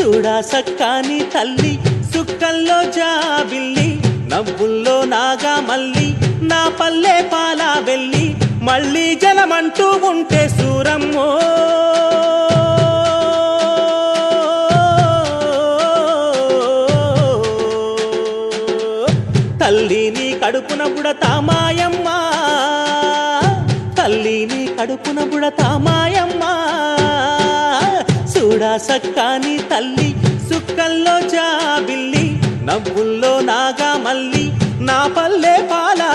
చూడా సక్కాని తల్లి సుక్కల్లో జాబిల్లి నవ్వుల్లో నాగా మల్లి నా పల్లె పాలా వెళ్ళి మళ్ళీ జలమంటూ ఉంటే సూరమ్మో తల్లిని కడుపున బుడతామాయమ్మ తల్లిని కడుపున బుడతామాయమ్మ చూడా సక్కాని తల్లి సుక్కల్లో జాబిల్లి నవ్వుల్లో నాగా మల్లి నా పల్లె పాలా